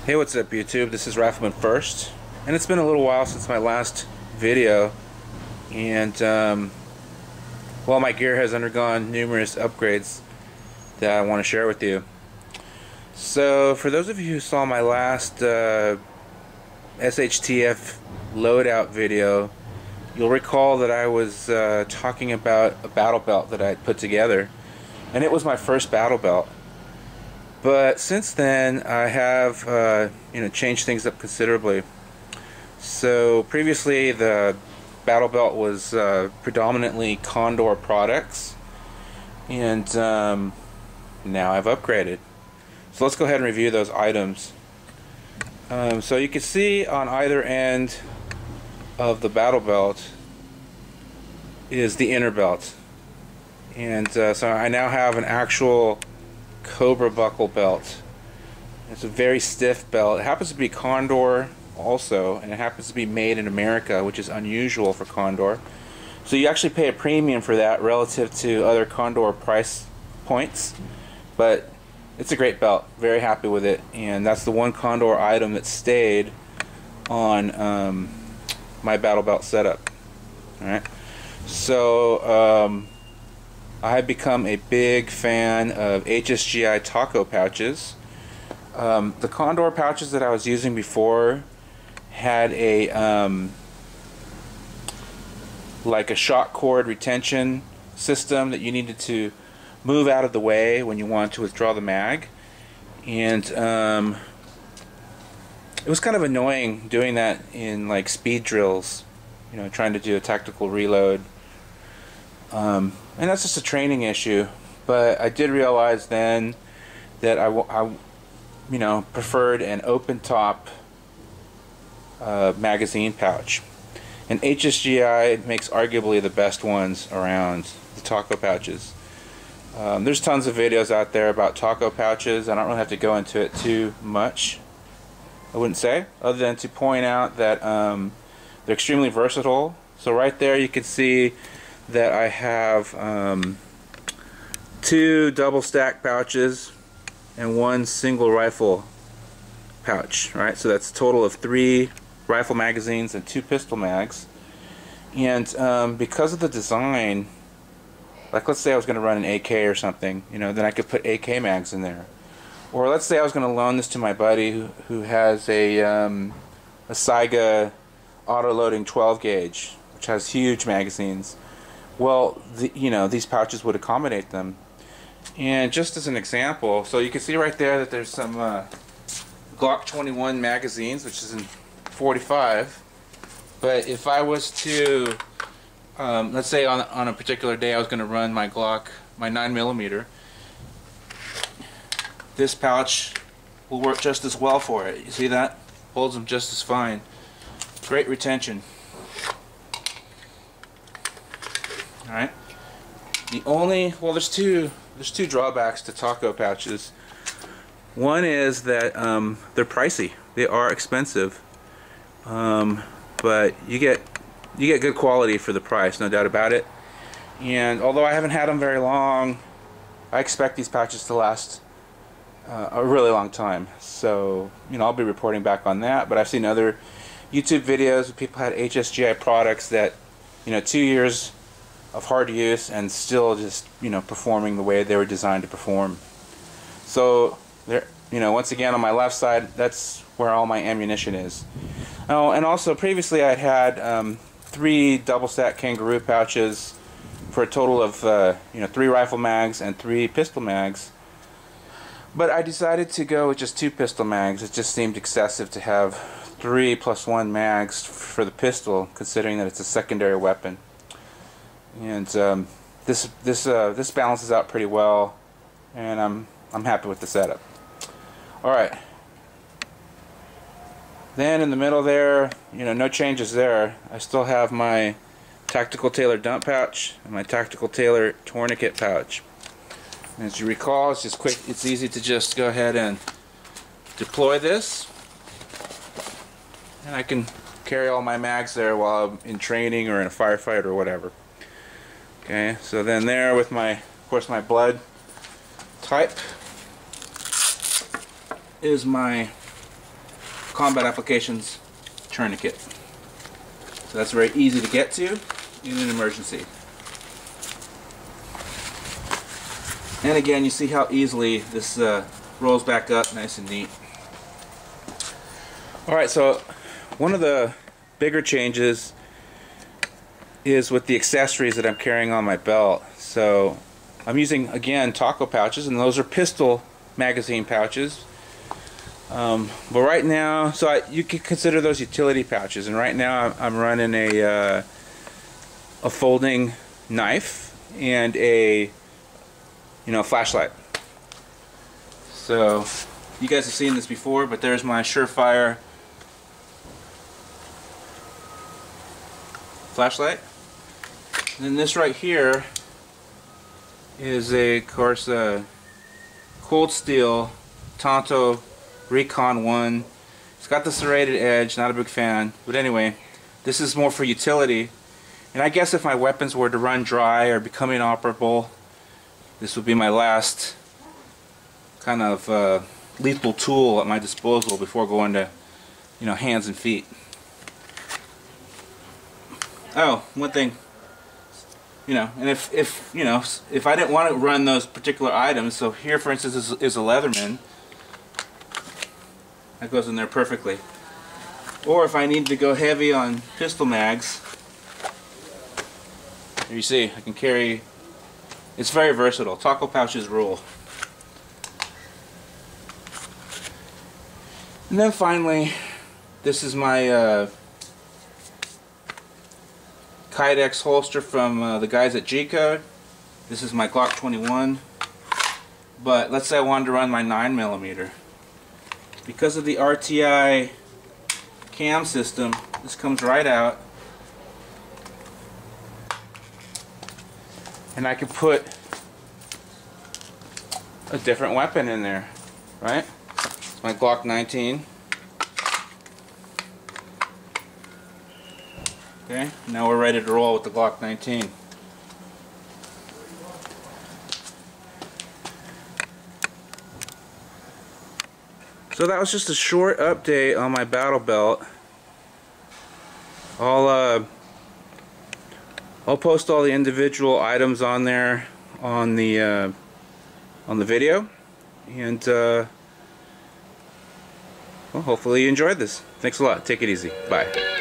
Hey, what's up YouTube? This is Rifleman First, and it's been a little while since my last video, and well, my gear has undergone numerous upgrades that I want to share with you. So for those of you who saw my last SHTF loadout video, you'll recall that I was talking about a battle belt that I had put together, and it was my first battle belt. But since then, I have changed things up considerably. So previously, the battle belt was predominantly Condor products, and now I've upgraded. So let's go ahead and review those items. So you can see on either end of the battle belt is the inner belt, and so I now have an actual Cobra buckle belt. It's a very stiff belt. It happens to be Condor also, and it happens to be made in America, which is unusual for Condor. So you actually pay a premium for that relative to other Condor price points, but it's a great belt. Very happy with it, and that's the one Condor item that stayed on my battle belt setup. Alright, so I have become a big fan of HSGI taco pouches. The Condor pouches that I was using before had a like a shock cord retention system that you needed to move out of the way when you wanted to withdraw the mag, and it was kind of annoying doing that in like speed drills, trying to do a tactical reload. And that's just a training issue, but I did realize then that I preferred an open top magazine pouch, and HSGI makes arguably the best ones around, the taco pouches. There's tons of videos out there about taco pouches. I don't really have to go into it too much, I wouldn't say, other than to point out that they're extremely versatile. So right there you can see that I have 2 double stack pouches and 1 single rifle pouch, right? So that's a total of 3 rifle magazines and 2 pistol mags. And because of the design, like let's say I was going to run an AK or something, then I could put AK mags in there. Or let's say I was going to loan this to my buddy who has a Saiga auto-loading 12 gauge, which has huge magazines. Well, these pouches would accommodate them. And just as an example, so you can see right there that there's some Glock 21 magazines, which is in 45. But if I was to, let's say on a particular day I was going to run my Glock, my 9mm, this pouch will work just as well for it. You see that? Holds them just as fine. Great retention. Alright. There's two drawbacks to taco pouches. One is that they're pricey. They are expensive, but you get good quality for the price, no doubt about it. And although I haven't had them very long, I expect these pouches to last a really long time. So I'll be reporting back on that. But I've seen other YouTube videos where people had HSGI products that 2 years of hard use and still just performing the way they were designed to perform. So there, once again on my left side, that's where all my ammunition is. Oh, and also previously I'd had 3 double stack kangaroo pouches for a total of 3 rifle mags and 3 pistol mags. But I decided to go with just 2 pistol mags. It just seemed excessive to have 3 + 1 mags for the pistol, considering that it's a secondary weapon. And this balances out pretty well, and I'm happy with the setup. All right. Then in the middle there, no changes there. I still have my Tactical Tailor dump pouch and my Tactical Tailor Tourniquet pouch. And as you recall, it's just quick. It's easy to just go ahead and deploy this, and I can carry all my mags there while I'm in training or in a firefight or whatever. Okay, so then there with of course my blood type is my Combat Applications Tourniquet. So that's very easy to get to in an emergency. And again, you see how easily this rolls back up, nice and neat. Alright, so one of the bigger changes is with the accessories that I'm carrying on my belt. So I'm using, again, taco pouches, and those are pistol magazine pouches. But right now, you could consider those utility pouches, and right now I'm running a folding knife and a flashlight. So you guys have seen this before, but there's my SureFire flashlight. And then this right here is of course a Coldsteel Tanto Recon 1. It's got the serrated edge, not a big fan, but anyway, this is more for utility. And I guess if my weapons were to run dry or become inoperable, this would be my last kind of lethal tool at my disposal before going to, hands and feet. Oh, one thing, and if I didn't want to run those particular items, so here for instance is a Leatherman, that goes in there perfectly. Or if I need to go heavy on pistol mags, here you see, I can carry. It's very versatile. Taco pouches rule. And then finally, this is my Kydex holster from the guys at G-Code. This is my Glock 21. But let's say I wanted to run my 9mm. Because of the RTI cam system, this comes right out. And I can put a different weapon in there, right? It's my Glock 19. Okay, now we're ready to roll with the Glock 19. So that was just a short update on my battle belt. I'll post all the individual items on there on the video, and well, hopefully you enjoyed this. Thanks a lot. Take it easy. Bye.